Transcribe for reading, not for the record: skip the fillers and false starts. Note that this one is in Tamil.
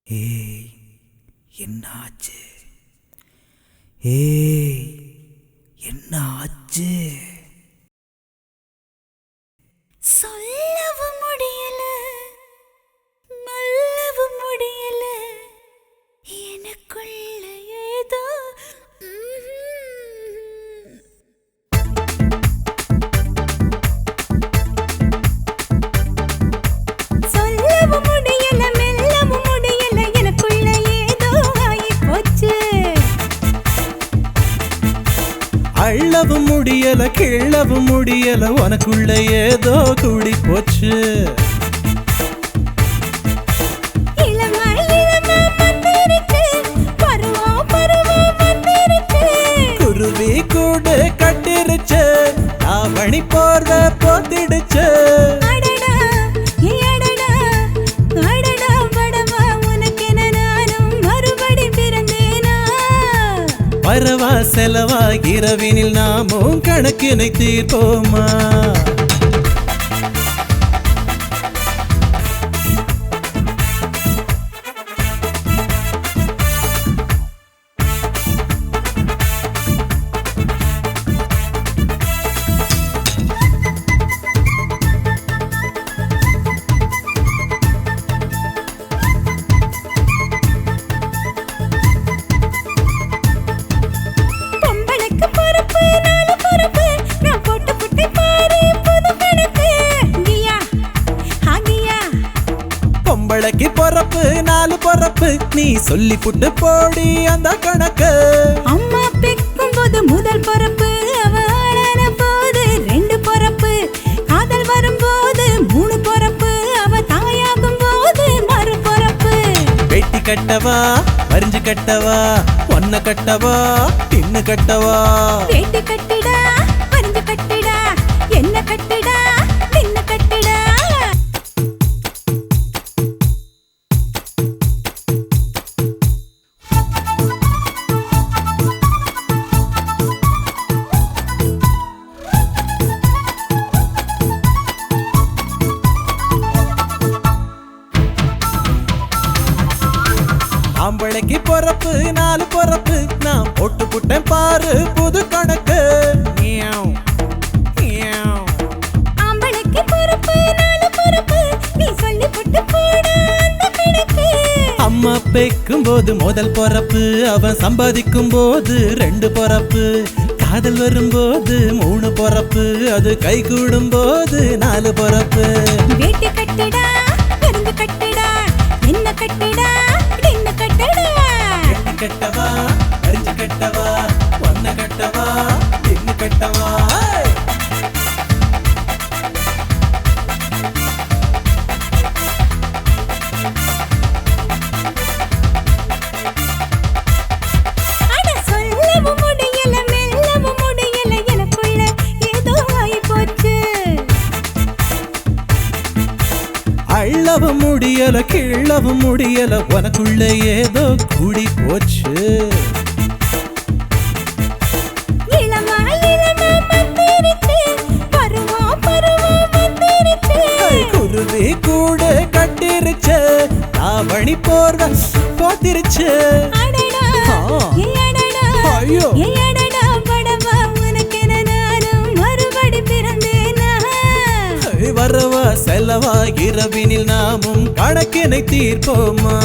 ஏய் என்னாச்சு? ஏய் என்ன ஆச்சு? சொல்லவும் முடியல, மல்லவும் முடியல, எனக்குள்ள ஏதோ சொல்லவும் முடியல, மெல்லவும் முடியல, எனக்குள்ள ஏதோ ஆயிப்போச்சு. அள்ளவும் முடியல, கிள்ளவும் முடியல, உனக்குள்ள ஏதோ கூடி போச்சு. இளமை இளமை வந்திருச்சு, பருவம் பருவம் வந்திருச்சு. குருவி கூடு கட்டிருச்சு, ஆவணி போர்வ போத்திடுச்சு. அடடா, அடடா, அடடா, படவா, உனக்கென நானும் மறுபடி பிறந்தேனா? வரவா செலவா இரவினில் நாமும் கணக்கினை தீர்ப்போமா? பொம்பளைக்கு பொறுப்பு, நாலு பொறுப்பு, நான் போட்டு புட்டை பாரு புது கணக்கு. கியா, ஹாகியா, பொம்பளைக்கு பொறப்பு நாலு பொறப்பு, நீ சொல்லி புட்டு போடி அந்த கணக்கு. அம்மா பெக்கும் போது முதல் பொறுப்பு, அவ ஆளான போது ரெண்டு பொறுப்பு, காதல் வரும்போது மூணு பொறுப்பு, அவ தாயாகும் போது மறு பொறுப்பு. வெட்டி கட்டவா வரிஞ்சு கட்டவா, ஒன்ன கட்டவா இன்னு கட்டவா? வேட்டி கட்டிடா, பறிஞ்சு கட்டிடா, என்ன கட்டிடா, நின்னு கட்டிடா. ஆம்பளைக்கு பொறப்பு நாலு பொறப்பு, நான் போட்டு புட்டேன் பாரு புது கணக்கு. Meow, meow. ஆம்பளைக்கு பொறுப்பு, நாலு பொறுப்பு, நீ சொல்லி புட்டு போடா அந்த கணக்கு. அம்மா பெக்கும் போது முதல் பொறப்பு, அவன் சம்பாதிக்கும் போது ரெண்டு பொறப்பு, காதல் வரும்போது மூணு பொறப்பு, அது கை கூடும் போது நாலு பொறப்பு. வேட்டி கட்டிடா, பறிஞ்சு கட்டிடா, என்ன கட்டிடா, நின்னு கட்டிடா. வெட்டி கட்டவா வரிஞ்சு கட்டவா, ஒன்ன கட்டவா இன்னு கட்டவா? அட சொல்லவும் முடியல, மெல்லவும் முடியல, எனக்குள்ள ஏதோ ஆயிப்போச்சு. அள்ளவும் முடியல, கிள்ளவும் முடியல, உனக்குள்ள ஏதோ கூடி போச்சு. இளமை இளமை வந்திருச்சு, பருவம் பருவம் வந்திருச்சு. குருவி கூடு கட்டிருச்சு, ஆவணி போர்வ போத்திருச்சு. அடடா, ஆ. அடடா, ஐயோ. அடடா, படவா, உனக்கென நானும் மறுபடி பிறந்தேனா? வரவா செலவா இரவினில் நாமும் கணக்கினை தீர்ப்போமா?